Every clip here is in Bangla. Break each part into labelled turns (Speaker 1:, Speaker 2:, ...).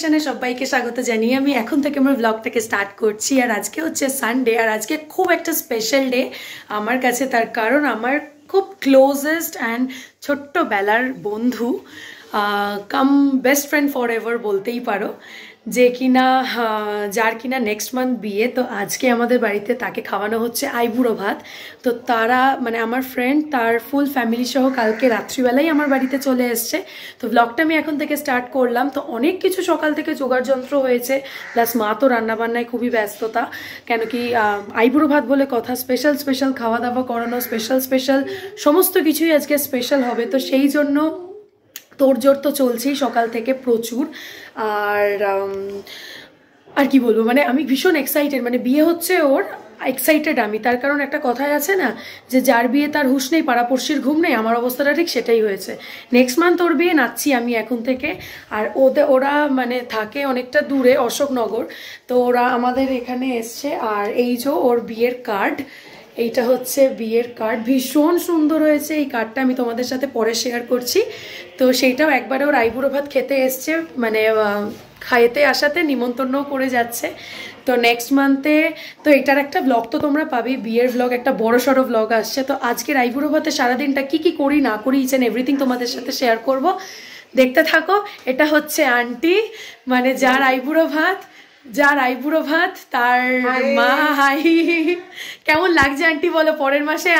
Speaker 1: ক্রিয়েশনে সবাইকে স্বাগত জানিয়ে আমি এখন থেকে আমার ব্লগটাকে স্টার্ট করছি। আর আজকে হচ্ছে সানডে, আর আজকে খুব একটা স্পেশাল ডে আমার কাছে, তার কারণ আমার খুব ক্লোজেস্ট অ্যান্ড ছোট্টবেলার বন্ধু কাম বেস্ট ফ্রেন্ড ফর এভার বলতেই পারো, যে কিনা যার কিনা নেক্সট মান্থ বিয়ে। তো আজকে আমাদের বাড়িতে তাকে খাওয়ানো হচ্ছে আইবুড়ো ভাত। তো তারা মানে আমার ফ্রেন্ড তার ফুল ফ্যামিলি সহ কালকে রাত্রিবেলাই আমার বাড়িতে চলে এসছে। তো ব্লগটা আমি এখন থেকে স্টার্ট করলাম। তো অনেক কিছু সকাল থেকে জোগাড় যন্ত্র হয়েছে, প্লাস মা তো রান্নাবান্নায় খুবই ব্যস্ততা, কেন কি আইবুড়ো ভাত বলে কথা, স্পেশাল স্পেশাল খাওয়া দাওয়া করানো, স্পেশাল স্পেশাল সমস্ত কিছুই আজকে স্পেশাল হবে। তো সেই জন্য তোড়জোড় তো চলছেই সকাল থেকে প্রচুর। আর কি বলবো, মানে আমি ভীষণ এক্সাইটেড, মানে বিয়ে হচ্ছে ওর, এক্সাইটেড আমি। তার কারণ একটা কথাই আছে না, যে যার বিয়ে তার হুঁশ নেই পাড়াপড়শির ঘুম নেই, আমার অবস্থাটা ঠিক সেটাই হয়েছে। নেক্সট মান্থ ওর বিয়ে, নাচছি আমি এখন থেকে। আর ওরা মানে থাকে অনেকটা দূরে, অশোকনগর। তো ওরা আমাদের এখানে এসছে। আর এই যে ওর বিয়ের কার্ড, এইটা হচ্ছে বিয়ের কার্ড, ভীষণ সুন্দর হয়েছে এই কার্ডটা, আমি তোমাদের সাথে পরে শেয়ার করছি। তো সেইটাও একবারে ওর আইবুড়ো ভাত খেতে এসছে, মানে খাইতে আসাতে নিমন্ত্রণও করে যাচ্ছে। তো নেক্সট মান্থে তো এটার একটা ব্লগ তো তোমরা পাবেই, বিয়ের ব্লগ, একটা বড় সড়ো ব্লগ আসছে। তো আজকের আইবুড়ো ভাতে সারাদিনটা কি কি করি না করি, ইচ অ্যান্ড এভরিথিং তোমাদের সাথে শেয়ার করব, দেখতে থাকো। এটা হচ্ছে আন্টি, মানে যার আইবুড়ো ভাত তার মা। হাই, কেমন লাগছে আন্টি বলো? পরের মাসে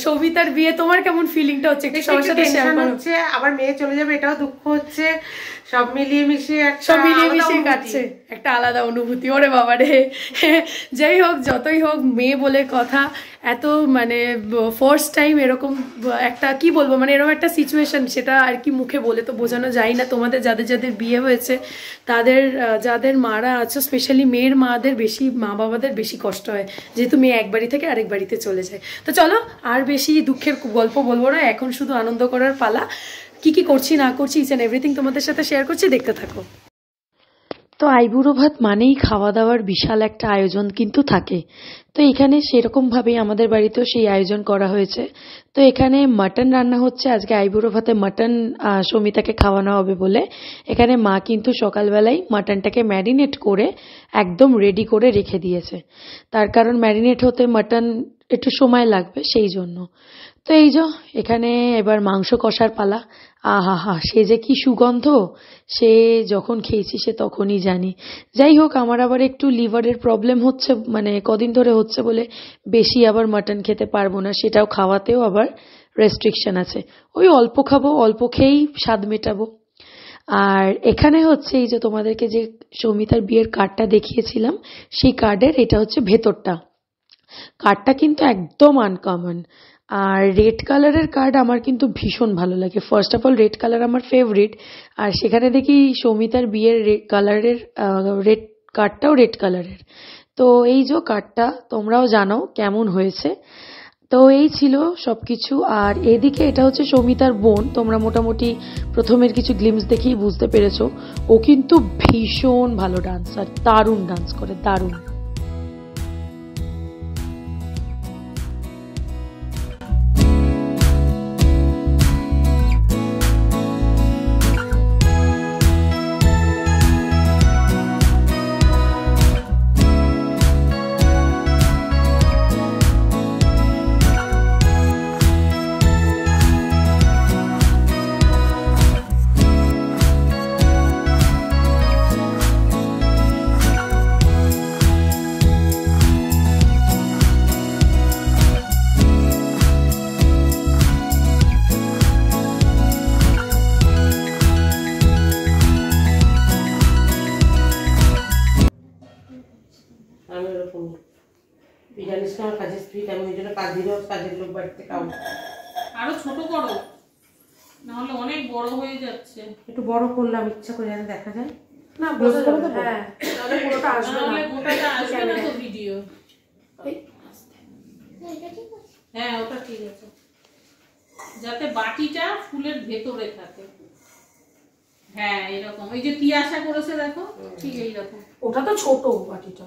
Speaker 1: সবিতার বিয়ে, তোমার কেমন ফিলিংটা হচ্ছে একটু সবার সাথে শেয়ার করো।
Speaker 2: হচ্ছে আবার মেয়ে চলে যাবে, এটাও দুঃখ হচ্ছে, সব মিলিয়ে মিশিয়ে
Speaker 1: কাটছে একটা আলাদা অনুভূতি। ওরে বাবা রে, যাই হোক যতই হোক মেয়ে বলে কথা, এত মানে ফার্স্ট টাইম এরকম একটা কি বলবো, মানে এরকম একটা সিচুয়েশন, সেটা আর কি মুখে বলে তো বোঝানো যায় না। তোমাদের যাদের যাদের বিয়ে হয়েছে, তাদের যাদের মারা আছে, স্পেশালি মেয়ের মাদের বেশি, মা বাবাদের বেশি কষ্ট হয়, যেহেতু মেয়ে এক বাড়ি থেকে আরেক বাড়িতে চলে যায়। তো চলো আর বেশি দুঃখের গল্প বলবো না, এখন শুধু আনন্দ করার পালা। কি কি করছি না করছি ইচ অ্যান্ড এভরিথিং তোমাদের সাথে শেয়ার করছি, দেখতে থাকো। তো আইবুড়ো ভাত মানেই খাওয়া দাওয়ার বিশাল একটা আয়োজন কিন্তু থাকে। তো এখানে সেরকমভাবেই আমাদের বাড়িতেও সেই আয়োজন করা হয়েছে। তো এখানে মাটন রান্না হচ্ছে আজকে, আইবুড়ো ভাতে মাটন সমিতাকে খাওয়ানো হবে বলে এখানে মা কিন্তু সকালবেলায় মাটনটাকে ম্যারিনেট করে একদম রেডি করে রেখে দিয়েছে। তার কারণ ম্যারিনেট হতে মাটন একটু সময় লাগবে, সেই জন্য। তো এই যে এখানে এবার মাংস কষার পালা। আহা হা, সে যে কি সুগন্ধ, সে যখন খেয়েছি সে তখনই জানি। যাই হোক, আমার আবার একটু লিভারের প্রবলেম হচ্ছে, মানে কদিন ধরে হচ্ছে বলে বেশি আবার মাটন খেতে পারবো না, সেটাও খাওয়াতেও আবার রেস্ট্রিকশন আছে। ওই অল্প খাবো, অল্প খেয়েই স্বাদ মেটাবো। আর এখানে হচ্ছে এই যে তোমাদেরকে যে সৌমিতার বিয়ের কার্ডটা দেখিয়েছিলাম, সেই কার্ডের এটা হচ্ছে ভেতরটা। কার্ডটা কিন্তু একদম আনকমন। আর রেড কালারের কার্ড আমার কিন্তু ভীষণ ভালো লাগে। First of all red colour আমার ফেভারিট। আর সেখানে দেখি সৌমিতার বিয়ের রেড কালারের রেড কার্ডটাও রেড কালারের। তো এই যে কার্ডটা তোমরাও জানো কেমন হয়েছে। তো এই ছিল সবকিছু। আর এদিকে এটা হচ্ছে সৌমিতার বোন, তোমরা মোটামুটি প্রথমের কিছু গ্লিমস দেখেই বুঝতে পেরেছো। ও কিন্তু ভীষণ ভালো ডান্সার, দারুণ ডান্স করে, দারুণ।
Speaker 2: আরো ছোট করো, নাহলে অনেক বড় হয়ে যাচ্ছে। একটু বড় করলাম ইচ্ছা করে, যেন দেখা যায় না, বোঝা যাবে। হ্যাঁ, তাহলে পুরোটা আসবে না, গোটাটা আসবে না তো ভিডিও। হ্যাঁ, ওটা ঠিক আছে, যাতে বাটিটা ফুলের ভেতরে থাকে। হ্যাঁ, এরকম এই যে তিয়াশা করেছে দেখো, ঠিক এইরকম।
Speaker 1: ওটা তো ছোট বাটিটা,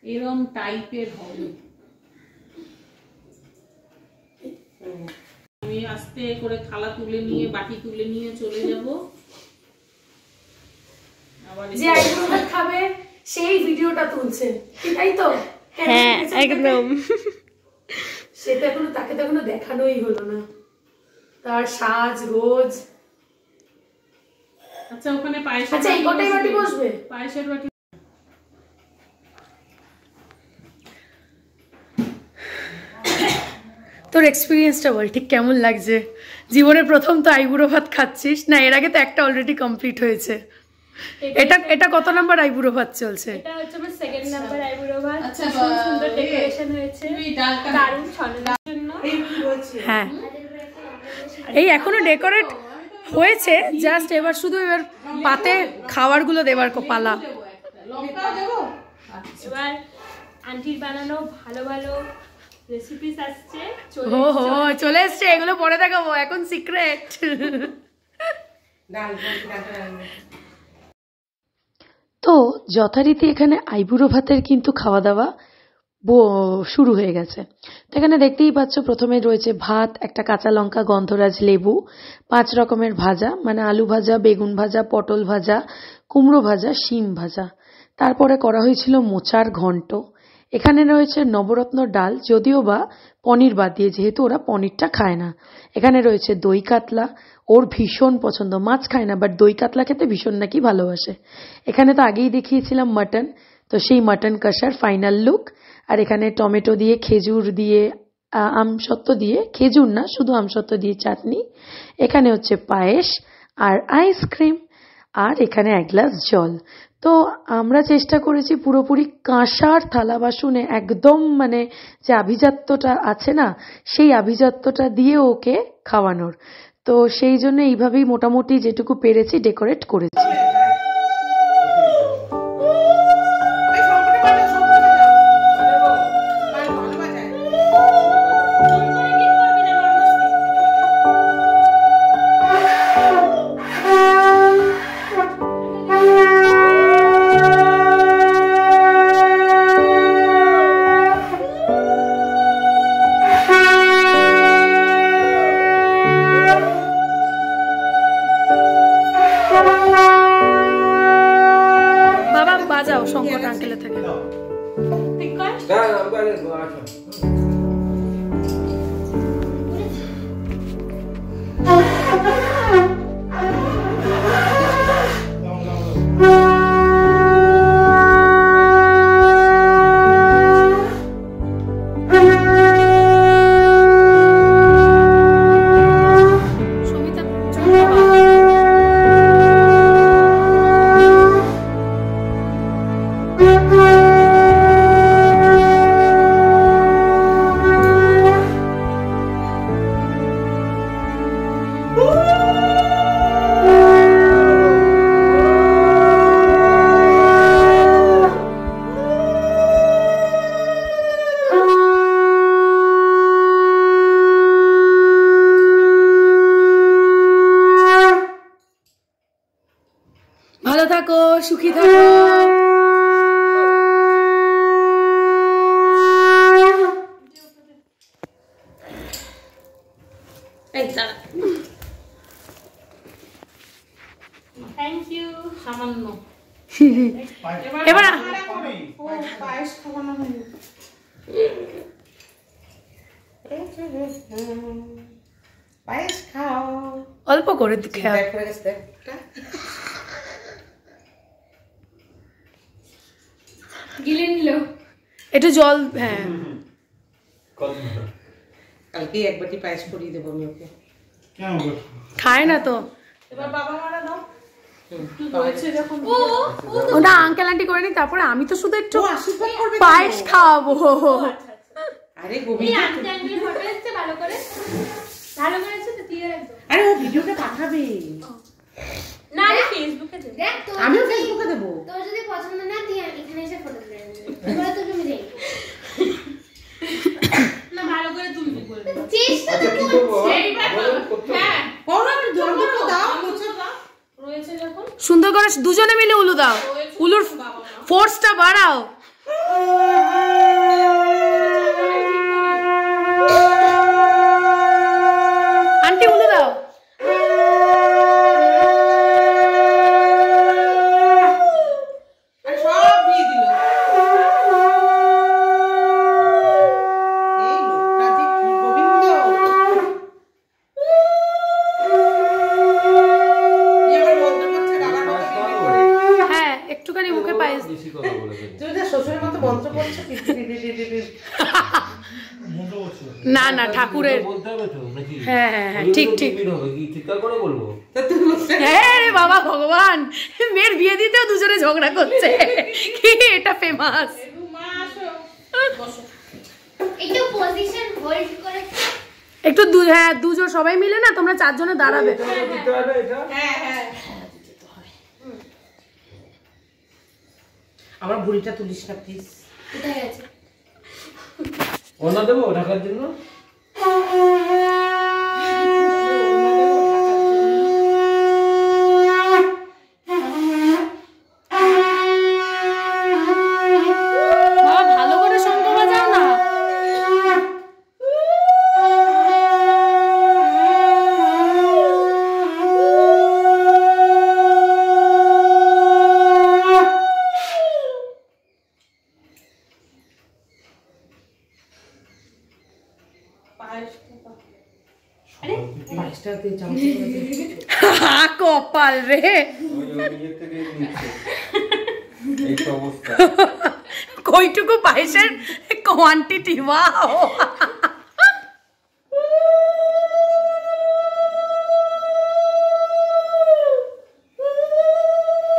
Speaker 2: এরকম টাইপের হবে। আমি আস্তে করে থালা তুলে নিয়ে, বাটি তুলে নিয়ে চলে যাব।
Speaker 1: যে আইবুড়ো ভাত খাবে সেই ভিডিওটা তুলছে, তাই তো?
Speaker 3: হ্যাঁ একদম।
Speaker 1: সেটা এখনো তাকে তো এখনো দেখানোই হলো না, তার সাজ গোজ।
Speaker 2: আচ্ছা ওখানে পায়েস,
Speaker 1: আচ্ছা এই কটাই বাটি বসবে?
Speaker 2: পায়েসের বাটি।
Speaker 1: তোর এক্সপিরিয়েন্সটা বল, ঠিক কেমন লাগছে? জীবনের প্রথম তো আইবুড়ো ভাত খাচ্ছিস না? এর আগে তো একটা অলরেডি কমপ্লিট হয়েছে। এটা কত নাম্বার আইবুড়ো ভাত চলছে?
Speaker 3: এটা হচ্ছে আমার সেকেন্ড নাম্বার আইবুড়ো ভাত।
Speaker 2: আচ্ছা
Speaker 3: সুন্দর ডেকোরেশন হয়েছে, দারুণ সাজানোর জন্য।
Speaker 1: হ্যাঁ এই এখনো ডেকোরেট হয়েছে, জাস্ট এবার শুধু এবার পাতে খাবারগুলো দেবার পালা।
Speaker 3: এবার আন্টির বানানো ভালো ভালো রেসিপিস আসছে,
Speaker 1: ও হো চলে এসছে, এগুলো পরে দেখাবো, এখন সিক্রেট। তো যথারীতি এখানে আইবুড়ো ভাতের কিন্তু খাওয়া দাওয়া শুরু হয়ে গেছে। তো এখানে দেখতেই পাচ্ছ প্রথমে রয়েছে ভাত, একটা কাঁচা লঙ্কা, গন্ধরাজ লেবু, 5 রকমের ভাজা, মানে আলু ভাজা, বেগুন ভাজা, পটল ভাজা, কুমড়ো ভাজা, শিম ভাজা। তারপরে করা হয়েছিল মোচার ঘন্ট। এখানে রয়েছে নবরত্ন ডাল, যদিও বা পনির বাদ দিয়ে, যেহেতু ওরা পনিরটা খায় না। এখানে রয়েছে দই কাতলা, ওর ভীষণ পছন্দ, মাছ খায় না বাট দই কাতলা খেতে ভীষণ নাকি ভালোবাসে। এখানে তো আগেই দেখিয়েছিলাম মাটন, তো সেই মাটন কষার ফাইনাল লুক। আর এখানে টমেটো দিয়ে, খেজুর দিয়ে, আমসত্ত্ব দিয়ে, খেজুর না শুধু আমসত্ত্ব দিয়ে চাটনি। এখানে হচ্ছে পায়েস আর আইসক্রিম, আর এখানে 1 গ্লাস জল। তো আমরা চেষ্টা করেছি পুরোপুরি কাঁসার থালা বাসনে একদম মানে যে আভিজাত্যটা আছে না, সেই আভিজাত্যটা দিয়ে ওকে খাওয়ানোর। তো সেই জন্য এইভাবেই মোটামুটি যেটুকু পেরেছি ডেকোরেট করেছি। সংকট আঙ্কেলে থেকে ভালো থাকো, সুখী থাকো।
Speaker 3: Thank you.
Speaker 2: সামান্য
Speaker 1: এবার
Speaker 2: পায়েস খাওয়ানো হয়নি। পায়েস খাও,
Speaker 1: অল্প করে খেয়ে
Speaker 3: গিলে নিল
Speaker 1: একটু জল। হ্যাঁ
Speaker 2: কালকে এক বাটি পায়েস করিয়ে দেবো আমি ওকে।
Speaker 1: খায় না তো।
Speaker 2: এবার বাবা মারা দাও।
Speaker 1: ওটা আঙ্কেল আন্টি করে নি, তারপরে আমি তো শুধু একটু পায়েস খাওয়াবো।
Speaker 2: আরে
Speaker 3: ভালো করে ভালো করেছে তো দিয়ে একদম।
Speaker 2: আরে ও ভিডিওটা পাঠাবে
Speaker 3: না, আমি ফেসবুকে দেব। দেখ তো
Speaker 2: আমিও ফেসবুকে দেব।
Speaker 3: তোর যদি পছন্দ না তুই এখানে এসে ফটো তুলে নিবি। এবারে তোকে আমি দেই না, ভালো করে তুলবি বল। চেষ্টা তো করছি। হ্যাঁ
Speaker 2: ওরা একটু জল তো দাও।
Speaker 3: রয়েছে যখন
Speaker 1: সুন্দর করে দুজনে মিলে উলু দাও, উলুর ফোর্সটা বাড়াও। আন্টি উলু দাও। না না ঠাকুরের
Speaker 4: বলতে হবে তো নাকি?
Speaker 1: হ্যাঁ হ্যাঁ হ্যাঁ ঠিক ঠিক
Speaker 4: হবে কি চিৎকার করে বলবো?
Speaker 1: হ্যাঁ রে বাবা ভগবান, মেয়ের বিয়ে দিতেও দুজনে ঝগড়া করছে কি এটা ফেমাস।
Speaker 2: মা আসো বসো।
Speaker 3: একটু পজিশন হোল্ড করে
Speaker 1: একটু হ্যাঁ দুজন সবাই মিলে না তোমরা চারজনে দাঁড়াবে।
Speaker 2: হ্যাঁ হ্যাঁ আমার বুড়িটা তুলিস না প্লিজ।
Speaker 3: কোথায় গেছে?
Speaker 4: ওনা দেবো ঢাকার জন্য?
Speaker 1: বাবা ভালো করে শঙ্খ বাজাও না। কপাল রে কইটুকু পায়েসের কোয়ান্টিটি ওয়াও।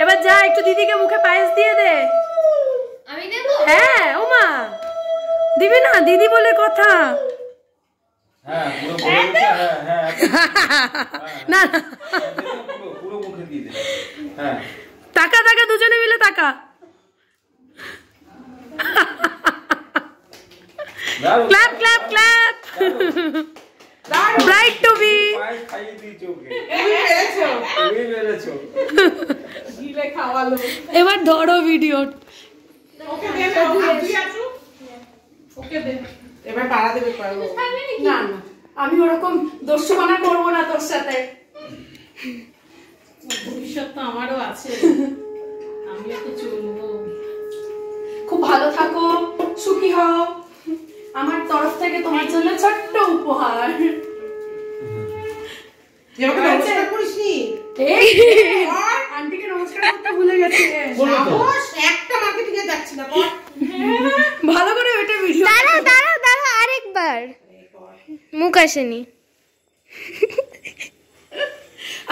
Speaker 1: এবার যা একটু দিদিকে মুখে পায়েস দিয়ে দে।
Speaker 3: আমি দেবো?
Speaker 1: হ্যাঁ ওমা দিবি না, দিদি বলে কথা।
Speaker 4: হ্যাঁ পুরো বলে দিতে, হ্যাঁ
Speaker 1: না
Speaker 4: পুরো মুখে দিয়ে দে। হ্যাঁ
Speaker 1: টাকা টাকা দুজনে মিলে টাকা। Clap clap clap. Bright to be.
Speaker 4: পায়েস খাইয়ে দিয়েছো ওকে।
Speaker 2: তুমি পেরেছো
Speaker 4: তুমি পেরেছো।
Speaker 2: গিলে খাওয়ালো।
Speaker 1: এবার ধরো ভিডিও।
Speaker 2: ওকে দে দাও, তুই আসো। ওকে দে। এবার পাড়া দেবে পারবো।
Speaker 1: না না আমি ওরকম দস্যুমানা করবো না তোর সাথে।
Speaker 2: ভবিষ্যৎ তো আমারও আছে, আমিও তো চলবো।
Speaker 1: খুব ভালো থাকো, সুখী হও। আমার তরফ থেকে তোমার জন্য ছোট্ট উপহার।
Speaker 2: যেমন নমস্কার করিসনি।
Speaker 1: আন্টিকে নমস্কার করতে ভুলে গেছি।
Speaker 2: সাহস, একটা মার্কেটিংয়ে যাচ্ছি না বল।
Speaker 1: ভালো করে ওইটা ভিডিও।
Speaker 3: দাঁড়াও দাঁড়াও দাঁড়াও আরেকবার মুখ আসেনি।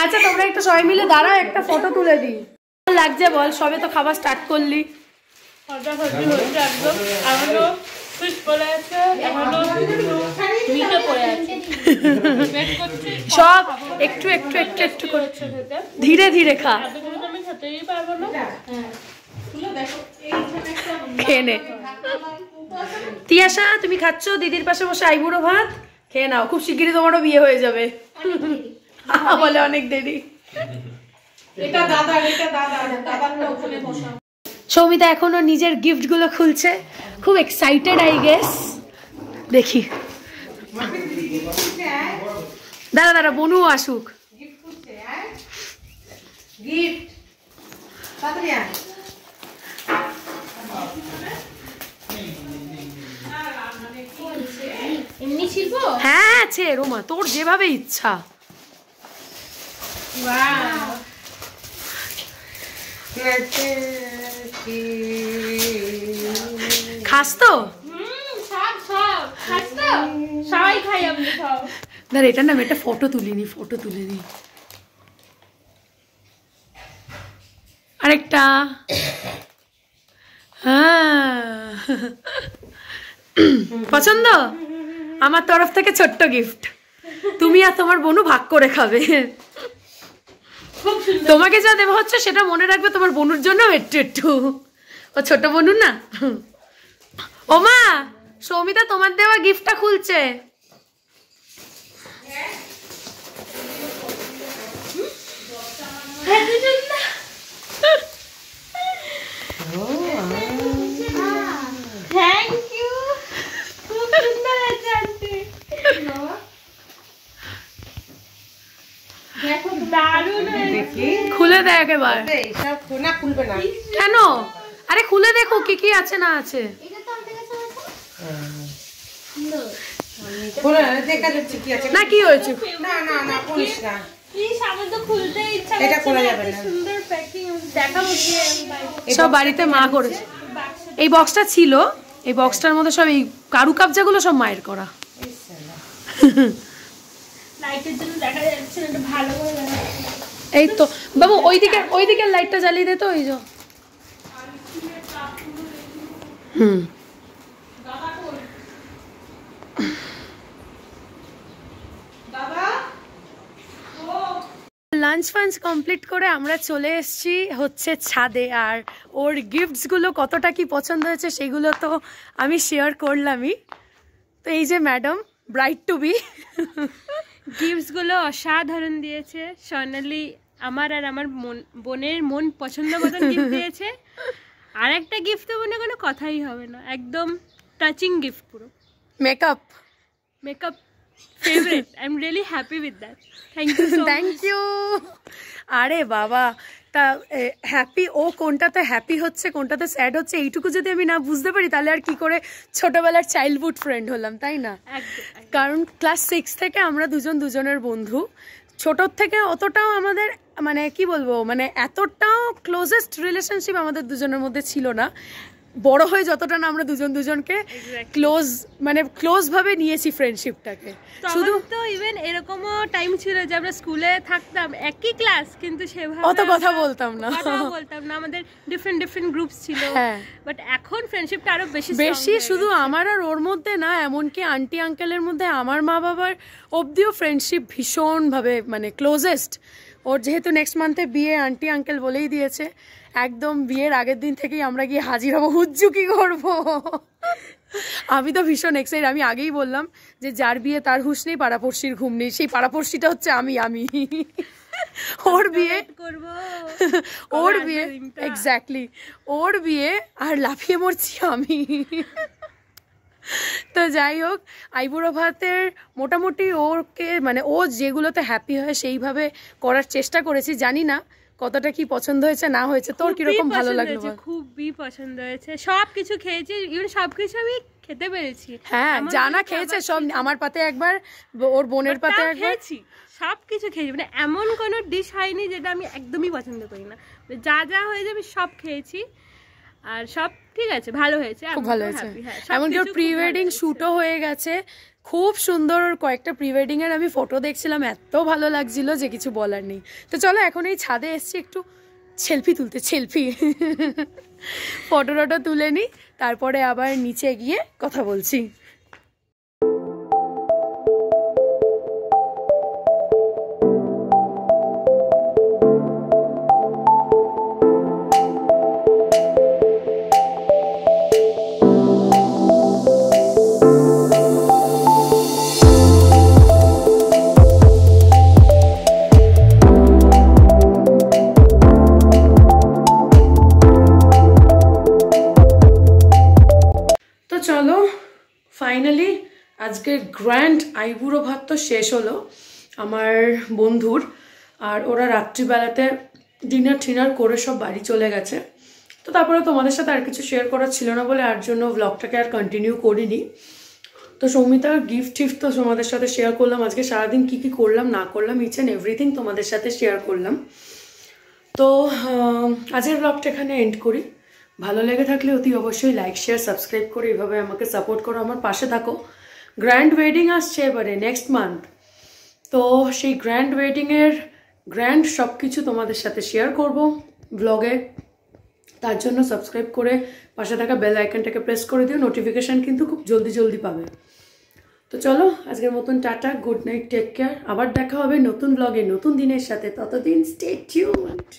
Speaker 1: আচ্ছা তোমরা একটু সবাই মিলে দাঁড়াও, একটা ফটো তুলে দিই। লাগছে বল, সবে তো খাবার স্টার্ট করলি। সব একটু একটু একটু একটু করে ধীরে ধীরে খা। খেয়ে নে। তিয়াশা তুমি খাচ্ছ, দিদির পাশে বসে আইবুড়ো ভাত খেয়ে নাও, খুব শিগগিরই তোমারও বিয়ে হয়ে যাবে। বলে অনেক দেরি।
Speaker 2: এটা দাদার, এটা দাদারটা ওখানে বসা।
Speaker 1: সৌমিতা এখনো নিজের গিফট গুলো খুলছে, খুব এক্সাইটেড আই গেস। দেখি দাঁড়া দাঁড়া বনু আসুক।
Speaker 2: গিফট তাড়াতাড়ি আয়।
Speaker 3: এমনি ছিল?
Speaker 1: হ্যাঁ আছে রোমা, তোর যেভাবে ইচ্ছা। খাস তো?
Speaker 3: সবাই খাই আমি সব।
Speaker 1: দাঁড়া এটার নাম, একটা ফটো তুলিনি, ফটো তুলে নি। আরেকটা। হ্যাঁ পছন্দ? আমার তরফ থেকে ছোট্ট গিফট, তুমি আর তোমার বোনু ভাগ করে খাবে। তোমাকে যা দেওয়া হচ্ছে সেটা মনে রাখবে তোমার বোনুর জন্য একটু একটু, ও ছোট বোনু না। ওমা সৌমিতা তোমার দেওয়া গিফটটা খুলছে।
Speaker 3: থ্যাংক ইউ, খুব সুন্দর আছে আন্টি। দেখো দারুণ হয়েছে।
Speaker 1: খুলে দেয় একেবারে।
Speaker 2: এইসব না খুলবে না
Speaker 1: কেন? আরে খুলে দেখো কি কি আছে না আছে।
Speaker 3: এটা তো আমাদের কাছে আছে। সুন্দর।
Speaker 2: খোলা দেখা যাচ্ছে কি আছে।
Speaker 1: না কি হয়েছে?
Speaker 2: না না না খুলিস না।
Speaker 3: প্লিজ আমার তো খুলতে ইচ্ছা করছে।
Speaker 2: এটা খোলা যাবে না।
Speaker 3: সুন্দর প্যাকিং দেখাবো গিয়ে
Speaker 1: সব বাড়িতে মা করেছে। এই বক্সটা ছিল, এই বক্সটার মধ্যে সব এই কারুকাবজাগুলো সব মায়ের করা।
Speaker 3: লাইটের জন্য দেখা যাচ্ছে না, একটু ভালো করে দেখা যাচ্ছে।
Speaker 1: এই তো বাবু ওইদিকে লাইটটা জ্বালিয়ে দে তো, ওই যে। হুম, লাঞ্চ ফাঞ্চ কমপ্লিট করে আমরা চলে এসেছি হচ্ছে ছাদে। আর ওর গিফটসগুলো কতটা কি পছন্দ হয়েছে সেগুলো তো আমি শেয়ার করলামই। তো এই যে ম্যাডাম ব্রাইড টু বি,
Speaker 3: গিফটসগুলো অসাধারণ দিয়েছে স্বর্ণালী। আমার আর আমার বোনের মন পছন্দ মতন গিফট দিয়েছে। আর একটা গিফট দেবো না, কোনো কথাই হবে না, একদম টাচিং গিফট পুরো।
Speaker 1: Makeup
Speaker 3: favourite, I am really happy with that.
Speaker 1: Thank you. আরে বাবা, তা হ্যাপি ও কোনটাতে হ্যাপি হচ্ছে কোনটাতে স্যাড হচ্ছে এইটুকু যদি আমি না বুঝতে পারি তাহলে আর কি করে ছোটবেলার চাইল্ডহুড ফ্রেন্ড হলাম, তাই না? কারণ ক্লাস 6 থেকে আমরা দুজনের বন্ধু। ছোটোর থেকে অতটাও আমাদের মানে কি বলবো, মানে এতটাও ক্লোজেস্ট রিলেশনশিপ আমাদের দুজনের মধ্যে ছিল না। বড় হয়ে যতটা না আমরা দুজনকে ক্লোজ ভাবে নিয়েছি ফ্রেন্ডশিপটাকে।
Speaker 3: শুধু তো ইভেন এরকমও টাইম ছিল যে আমরা স্কুলে থাকতাম একই ক্লাস, কিন্তু সেভাবে
Speaker 1: অত কথা বলতাম না,
Speaker 3: আমাদের ডিফারেন্ট গ্রুপস ছিল। বাট এখন ফ্রেন্ডশিপটা আরো বেশি
Speaker 1: শুধু আমার আর ওর মধ্যে না, এমনকি আন্টি আঙ্কেলের মধ্যে, আমার মা বাবার অবধিও ফ্রেন্ডশিপ ভীষণ ভাবে মানে ক্লোজেস্ট। ওর যেহেতু নেক্সট মান্থে বিয়ে, আন্টি আঙ্কেল বলেই দিয়েছে একদম বিয়ের আগের দিন থেকেই আমরা গিয়ে হাজির হবো, হুজ্জু কি করবো। আমি তো ভীষণ এক্সাইটেড। আমি আগেই বললাম যে যার বিয়ে তার হুঁশ নেই, পাড়াপড়শির ঘুম নেই। সেই পাড়াপড়শিটা হচ্ছে আমি। ওর বিয়ে এক্স্যাক্টলি, ওর বিয়ে আর লাফিয়ে মরছি আমি। তো যাই হোক, আইবুড়ো ভাতের মোটামুটি ওকে মানে ও যেগুলোতে হ্যাপি হয় সেইভাবে করার চেষ্টা করেছি। জানি না কতটা কি পছন্দ হয়েছে না হয়েছে, তোর কিরকম ভালো লাগলো?
Speaker 3: খুবই পছন্দ হয়েছে, সবকিছু খেয়েছি, ইভেন সবকিছু আমি খেতে পেরেছি।
Speaker 1: হ্যাঁ, জানা খেয়েছে সব, আমার পাতে একবার, ওর বোনের পাতে একবার
Speaker 3: খেয়েছি, সবকিছু খেয়েছি। মানে এমন কোনো ডিশ হয়নি যেটা আমি একদমই পছন্দ করি না। যা হয়েছে আমি সব খেয়েছি, আর সব ঠিক আছে, ভালো হয়েছে,
Speaker 1: খুব ভালো হয়েছে। এমনকি ওর প্রি ওয়েডিং শ্যুটও হয়ে গেছে, খুব সুন্দর। কয়েকটা প্রি ওয়েডিং এর আমি ফটো দেখছিলাম, এত ভালো লাগছিল যে কিছু বলার নেই। তো চলো এখন এই ছাদে এসছি একটু সেলফি তুলতে, ফটো তুলে নিই, তারপরে আবার নিচে গিয়ে কথা বলছি। ফাইনালি আজকে গ্র্যান্ড আইবুড়ো ভাত তো শেষ হলো আমার বন্ধুর। আর ওরা রাত্রিবেলাতে ডিনার করে সব বাড়ি চলে গেছে। তো তারপরে তোমাদের সাথে আর কিছু শেয়ার করার ছিল না বলে আর জন্য ব্লগটাকে আর কন্টিনিউ করিনি। তো সৌমিতার গিফট তো তোমাদের সাথে শেয়ার করলাম। আজকে সারাদিন কী কী করলাম না করলাম, ইচ অ্যান্ড এভরিথিং তোমাদের সাথে শেয়ার করলাম। তো আজকের ব্লগটা এখানে এন্ড করি। ভালো লেগে থাকলে অতি অবশ্যই লাইক শেয়ার সাবস্ক্রাইব করে এভাবে আমাকে সাপোর্ট করো, আমার পাশে থাকো। গ্র্যান্ড ওয়েডিং আসছে এবারে নেক্সট মান্থ, তো সেই গ্র্যান্ড ওয়েডিংয়ের গ্র্যান্ড সব কিছু তোমাদের সাথে শেয়ার করব ব্লগে। তার জন্য সাবস্ক্রাইব করে পাশে থাকা বেল আইকনটাকে প্রেস করে দিও, নোটিফিকেশান কিন্তু খুব জলদি পাবে। তো চলো আজকের মতন tata, good night, take care. আবার দেখা হবে নতুন ব্লগে নতুন দিনের সাথে, ততদিন স্টে টিউনড।